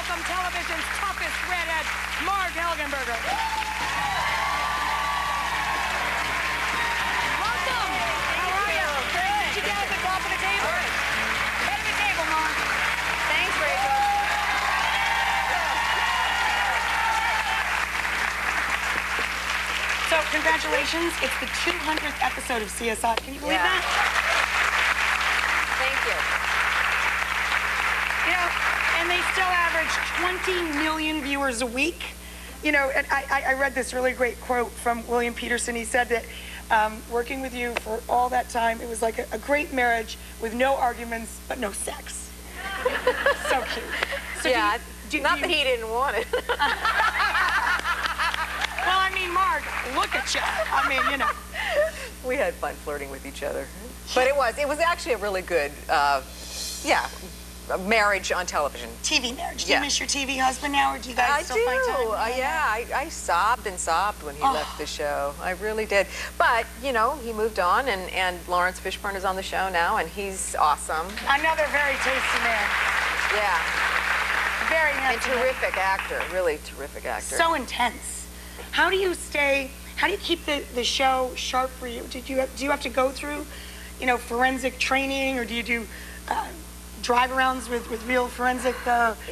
welcome television's toughest redhead, Marg Helgenberger. Welcome. How are you? Good. Did you get at the top of the table? Head of the table, Marg. Thanks, Rachael. So, congratulations. It's the 200th episode of CSI. Can you believe that? Thank you. You know, and they still average 20 million viewers a week. You know, and I read this really great quote from William Peterson. He said that working with you for all that time, it was like a great marriage with no arguments, but no sex. So cute. So yeah, not that he didn't want it. Well, I mean, Marg, look at you. I mean, you know. We had fun flirting with each other. But it was actually a really good, marriage on television. TV marriage. Do you miss your TV husband now, or do you guys still find time? Yeah, I sobbed and sobbed when he left the show. I really did. But, you know, he moved on, and Lawrence Fishburne is on the show now, and he's awesome. Another very tasty man. Yeah. Very handsome. And terrific actor, really terrific actor. So intense. How do you keep the show sharp for you? Do you have to go through, you know, forensic training, or do you do drive-arounds with real forensic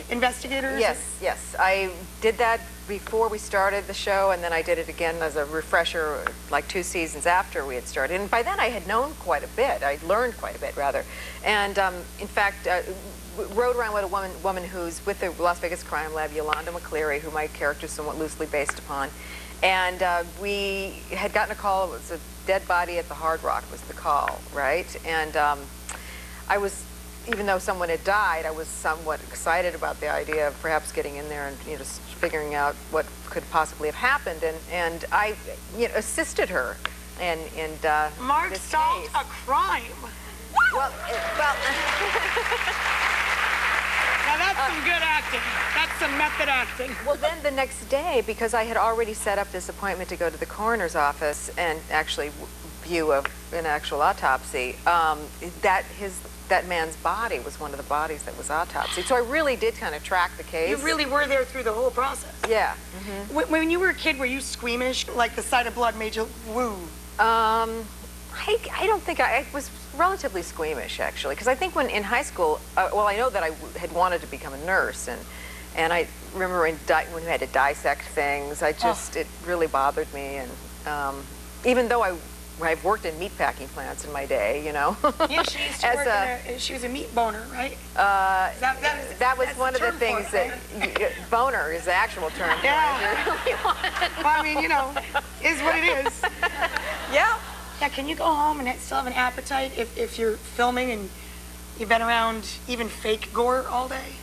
investigators? Yes. I did that before we started the show, and then I did it again as a refresher like 2 seasons after we had started. And by then I had known quite a bit. I'd learned quite a bit, rather. And in fact, rode around with a woman who's with the Las Vegas Crime Lab, Yolanda McCleary, who my character is somewhat loosely based upon. And we had gotten a call. It was a dead body at the Hard Rock was the call, right? And I was, even though someone had died, I was somewhat excited about the idea of perhaps getting in there and, you know, just figuring out what could possibly have happened. And I, you know, assisted her in Marg this solved case. a crime. Well, Now that's some good acting. That's some method acting. Well, then the next day, because I had already set up this appointment to go to the coroner's office and actually view an actual autopsy, that man's body was one of the bodies that was autopsied. So I really did kind of track the case. You really were there through the whole process. Yeah. When you were a kid, were you squeamish? Like the sight of blood made you woo? I don't think I was relatively squeamish, actually, because I think when in high school, well, I know that I had wanted to become a nurse, and I remember when we had to dissect things, it really bothered me, and even though I've worked in meatpacking plants in my day, you know. Yeah, she used to work she was a meat boner, right? That was one of the things boner is the actual term. Yeah. Well, I mean, you know, is what it is. Yeah. Yeah, can you go home and still have an appetite if you're filming and you've been around even fake gore all day?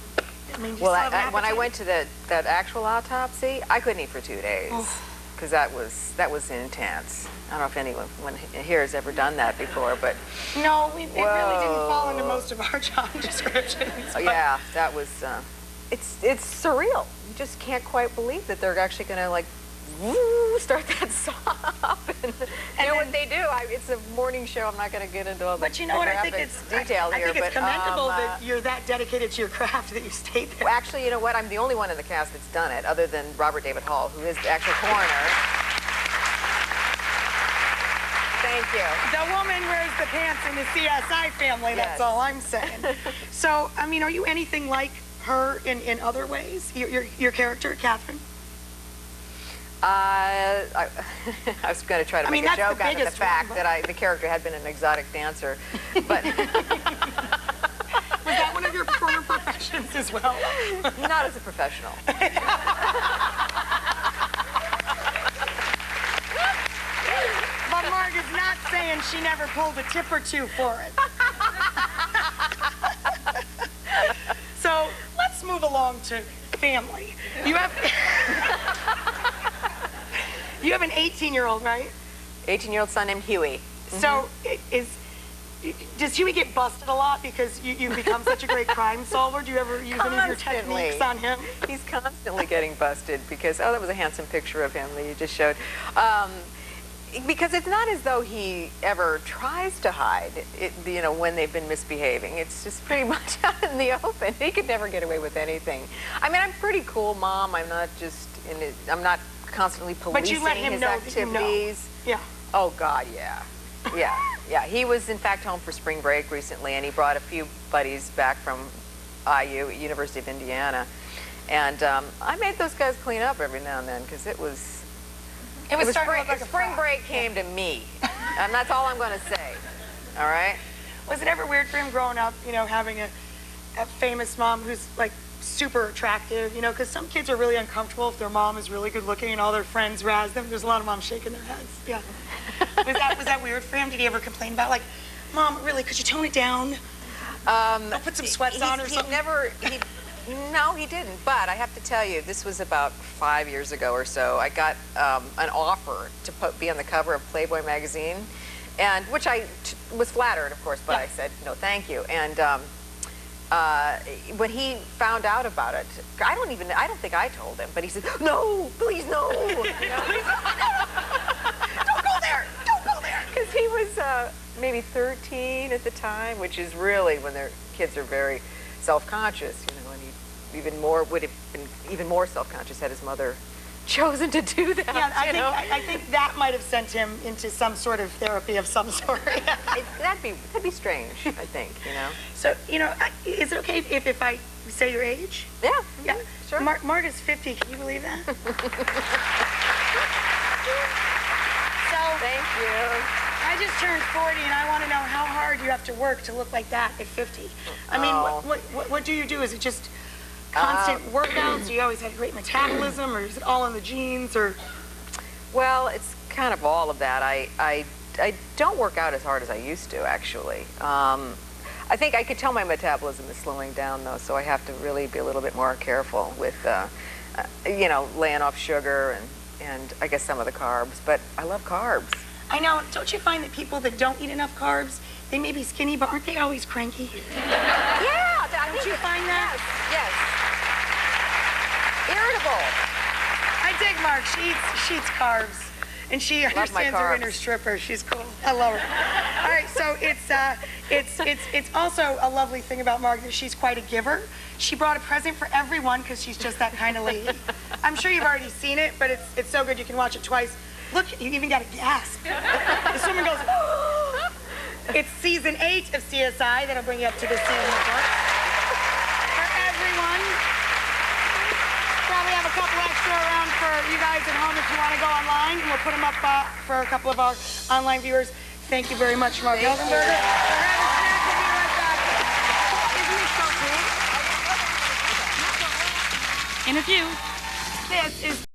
I mean, well, when I went to that actual autopsy, I couldn't eat for 2 days because that was intense. I don't know if anyone here has ever done that before, but no, it really didn't fall into most of our job descriptions. Yeah, that was. It's surreal. You just can't quite believe that they're actually going to like. Woo, start that saw up and do what they do. It's a morning show. I'm not going to get into all the But you know what? I think it's detail here. I think it's commendable that you're that dedicated to your craft that you stayed there. Well, actually, you know what? I'm the only one in the cast that's done it, other than Robert David Hall, who is the actual coroner. Thank you. The woman wears the pants in the CSI family. That's all I'm saying. So, I mean, are you anything like her in other ways? Your character, Catherine? I was going to try to make a joke out of the fact that the character had been an exotic dancer, but was that one of your former professions as well? Not as a professional. But Marg is not saying she never pulled a tip or two for it. So let's move along to family. You have an 18-year-old, right? 18-year-old son named Huey. So does Huey get busted a lot because you've become such a great crime solver? Do you ever use any of your techniques on him? He's constantly getting busted because, that was a handsome picture of him that you just showed. because it's not as though he ever tries to hide it, you know, when they've been misbehaving. It's just pretty much out in the open. He could never get away with anything. I mean, I'm pretty cool, Mom. I'm not just in it. I'm not constantly policing But you let him his know activities. That you know. Yeah. Oh God, yeah. Yeah. He was in fact home for spring break recently, and he brought a few buddies back from IU, University of Indiana, and I made those guys clean up every now and then because it was spring break came to me, and that's all I'm going to say. All right. Was it ever weird for him growing up, you know, having a famous mom who's like super attractive, you know, because some kids are really uncomfortable if their mom is really good looking and all their friends razz them. There's a lot of moms shaking their heads. Yeah. Was that weird for him? Did he ever complain about, like, Mom, really, could you tone it down? I'll put some sweats on or something? No, he didn't. But I have to tell you, this was about 5 years ago or so. I got an offer to be on the cover of Playboy magazine, and which I was flattered, of course, but I said no, thank you. And when he found out about it, I don't think I told him, but he said, no, please, no. You know, don't go there, don't go there. Because he was maybe 13 at the time, which is really when their kids are very self-conscious, you know, and he would have been even more self-conscious had his mother chosen to do that. Yeah, I think that might have sent him into some sort of therapy of some sort. That'd be strange, I think, you know. So, you know, is it okay if I say your age? Yeah. Yeah. Sure. Marg is 50. Can you believe that? So, thank you. I just turned 40, and I want to know how hard you have to work to look like that at 50. I mean, what do you do? Is it just constant workouts? Do you always have great metabolism, or is it all in the genes? Or well, it's kind of all of that. I don't work out as hard as I used to, actually. I think I could tell my metabolism is slowing down, though, so I have to really be a little bit more careful with, you know, laying off sugar and I guess some of the carbs. But I love carbs. I know. Don't you find that people that don't eat enough carbs, they may be skinny, but aren't they always cranky? Yeah. Don't you find that? Yes. Irritable. I dig Marg. She eats carbs, and she understands her inner stripper. She's cool. I love her. All right, so it's also a lovely thing about Marg that she's quite a giver. She brought a present for everyone because she's just that kind of lady. I'm sure you've already seen it, but it's so good you can watch it twice. Look, you even got a gasp. This woman goes, oh. It's season 8 of CSI that'll bring you up to the scene. For everyone. Probably have a couple extra around for you guys at home if you want to go online, and we'll put them up for a couple of our online viewers. Thank you very much, Marg Helgenberger. We'll have a snack. We'll be right back. Isn't this so cool? In a few. This is